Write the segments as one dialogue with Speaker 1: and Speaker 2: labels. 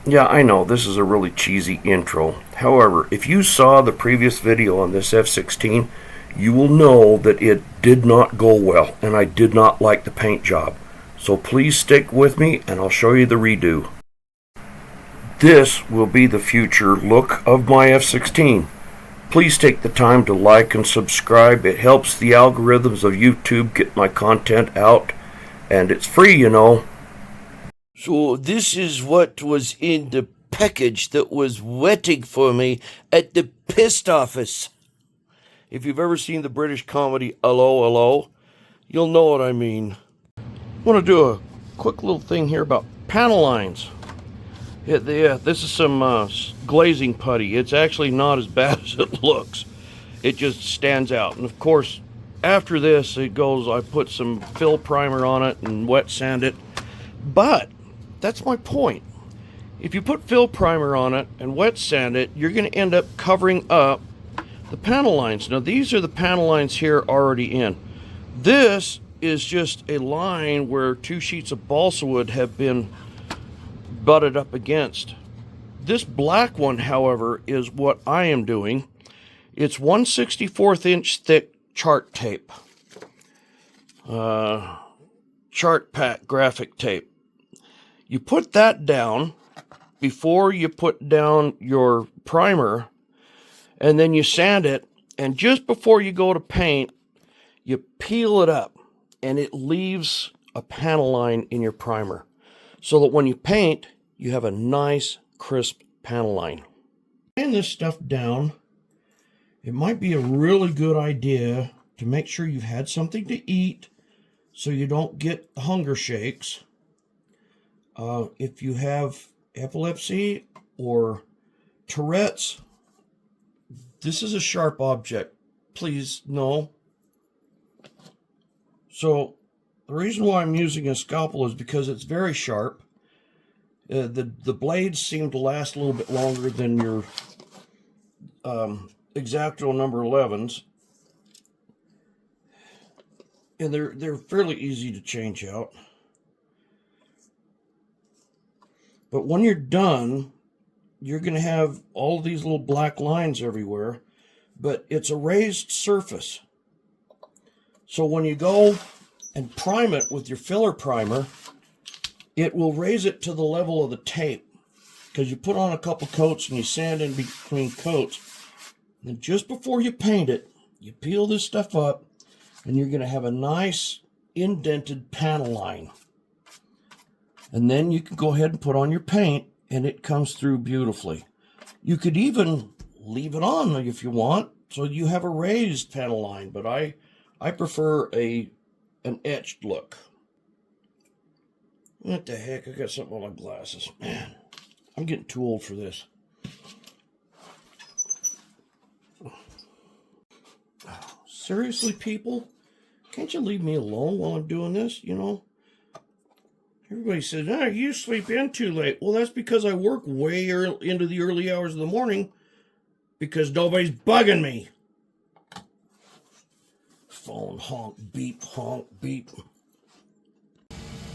Speaker 1: Yeah, I know, this is a really cheesy intro. However, if you saw the previous video on this F16, you will know that it did not go well, and I did not like the paint job. So please stick with me, and I'll show you the redo. This will be the future look of my F16. Please take the time to like and subscribe. It helps the algorithms of YouTube get my content out, and it's free, you know.
Speaker 2: So this is what was in the package that was waiting for me at the post office. If you've ever seen the British comedy Hello, Hello, you'll know what I mean. I want to do a quick little thing here about panel lines. This is some glazing putty. It's actually not as bad as it looks. It just stands out. And of course, after this, I put some fill primer on it and wet sand it. But that's my point. If you put fill primer on it and wet sand it, you're going to end up covering up the panel lines. Now, these are the panel lines here already in. This is just a line where 2 sheets of balsa wood have been butted up against. This black one, however, is what I am doing. It's 1/64 inch thick chart tape. Chart pack graphic tape. You put that down before you put down your primer, and then you sand it, and just before you go to paint, you peel it up, and it leaves a panel line in your primer, so that when you paint, you have a nice, crisp panel line. Laying this stuff down, it might be a really good idea to make sure you've had something to eat so you don't get hunger shakes. If you have epilepsy or Tourette's, this is a sharp object. Please, no. So, the reason why I'm using a scalpel is because it's very sharp. The blades seem to last a little bit longer than your X-Acto number 11s. And they're fairly easy to change out. But when you're done, you're going to have all these little black lines everywhere, but it's a raised surface. So when you go and prime it with your filler primer, it will raise it to the level of the tape, because you put on a couple coats and you sand in between coats. And just before you paint it, you peel this stuff up, and you're going to have a nice indented panel line. And then you can go ahead and put on your paint, and it comes through beautifully. You could even leave it on if you want, so you have a raised panel line, but I prefer an etched look. What the heck? I got something on my glasses. Man, I'm getting too old for this. Seriously, people? Can't you leave me alone while I'm doing this, you know? Everybody says, you sleep in too late. Well, that's because I work way into the early hours of the morning because nobody's bugging me. Phone honk, beep, honk, beep.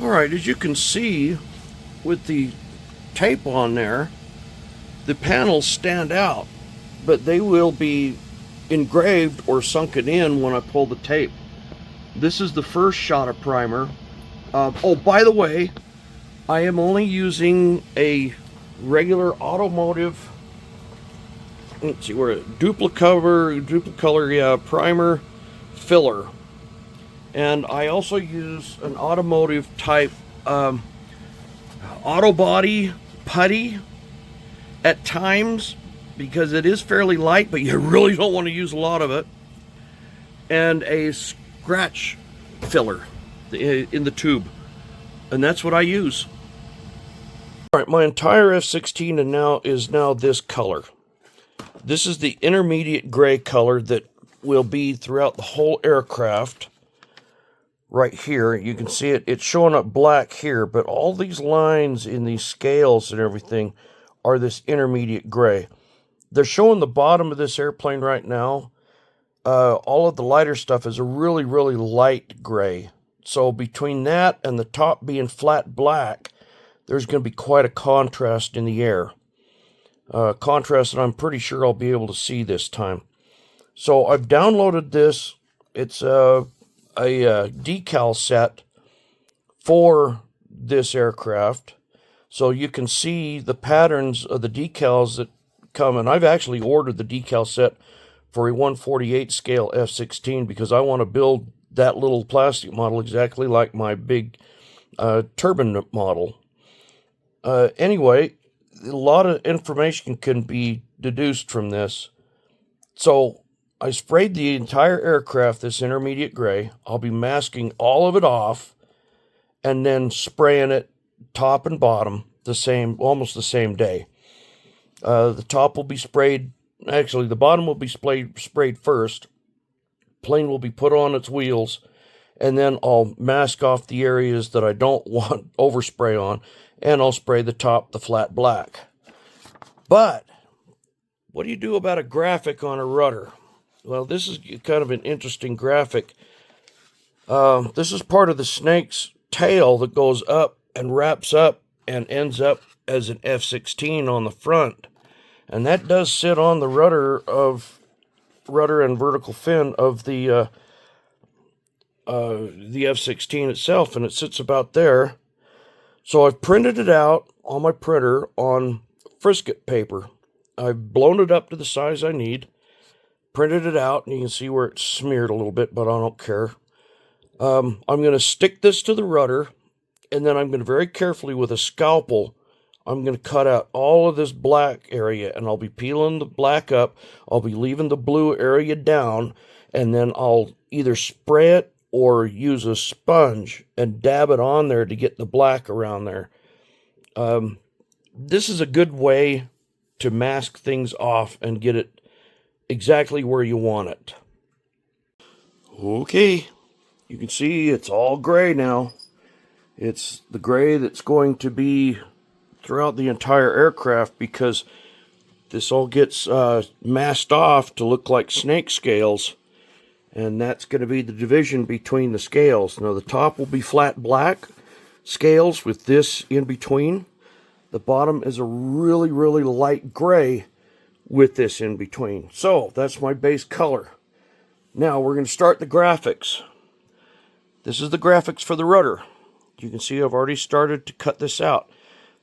Speaker 2: All right, as you can see with the tape on there, the panels stand out, but they will be engraved or sunken in when I pull the tape. This is the first shot of primer. Oh, by the way, I am only using a regular automotive, let's see, where Duplicolor primer filler. And I also use an automotive type auto body putty at times, because it is fairly light, but you really don't want to use a lot of it. And a scratch filler in the tube, and that's what I use. All right, my entire F16 is now this color. This is the intermediate gray color that will be throughout the whole aircraft. Right here, you can see it's showing up black here, but all these lines in these scales and everything are this intermediate gray. They're showing the bottom of this airplane right now. All of the lighter stuff is a really, really light gray. So between that and the top being flat black,
Speaker 1: there's going to be quite a contrast in the air. Contrast that I'm pretty sure I'll be able to see this time. So I've downloaded this. It's a decal set for this aircraft. So you can see the patterns of the decals that come. And I've actually ordered the decal set for a 1/48 scale F16 because I want to build that little plastic model exactly like my big turbine model. Anyway, a lot of information can be deduced from this. So I sprayed the entire aircraft this intermediate gray. I'll be masking all of it off and then spraying it top and bottom almost the same day. The top will be sprayed, actually the bottom will be sprayed first. Plane will be put on its wheels, and then I'll mask off the areas that I don't want overspray on, and I'll spray the top, the flat black. But what do you do about a graphic on a rudder? Well, this is kind of an interesting graphic. This is part of the snake's tail that goes up and wraps up and ends up as an F16 on the front. And that does sit on the rudder and vertical fin of the F16 itself, and it sits about there. So I've printed it out on my printer on frisket paper. I've blown it up to the size I need, printed it out, and you can see where it's smeared a little bit, but I don't care. I'm going to stick this to the rudder, and then I'm going to very carefully with a scalpel, I'm going to cut out all of this black area, and I'll be peeling the black up. I'll be leaving the blue area down, and then I'll either spray it or use a sponge and dab it on there to get the black around there. This is a good way to mask things off and get it exactly where you want it. Okay, you can see it's all gray now. It's the gray that's going to be throughout the entire aircraft because this all gets masked off to look like snake scales, and that's going to be the division between the scales. Now the top will be flat black scales with this in between. The bottom is a really, really light gray with this in between. So that's my base color. Now we're going to start the graphics. This is the graphics for the rudder. You can see I've already started to cut this out.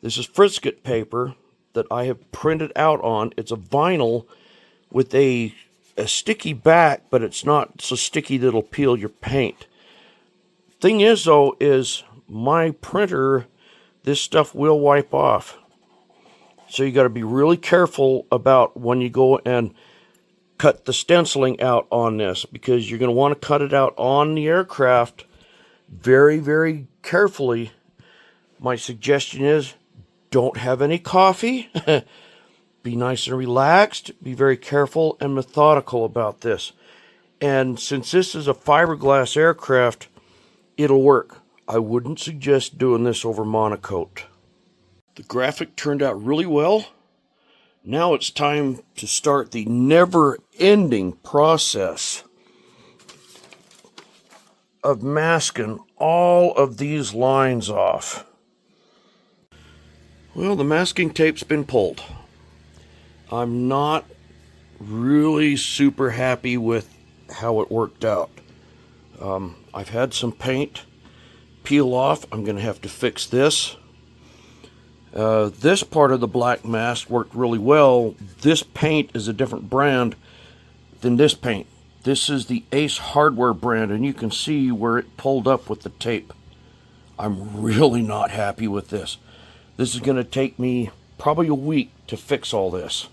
Speaker 1: This is frisket paper that I have printed out on. It's a vinyl with a sticky back, but it's not so sticky that it'll peel your paint. Thing is, though, is my printer, this stuff will wipe off. So you got to be really careful about when you go and cut the stenciling out on this, because you're going to want to cut it out on the aircraft very, very carefully. My suggestion is don't have any coffee. Be nice and relaxed. Be very careful and methodical about this. And since this is a fiberglass aircraft, it'll work. I wouldn't suggest doing this over monocoat. The graphic turned out really well. Now it's time to start the never-ending process of masking all of these lines off. Well, the masking tape's been pulled. I'm not really super happy with how it worked out. I've had some paint peel off. I'm going to have to fix this. This part of the black mask worked really well. This paint is a different brand than this paint. This is the Ace Hardware brand, and you can see where it pulled up with the tape. I'm really not happy with this. This is going to take me probably a week to fix all this.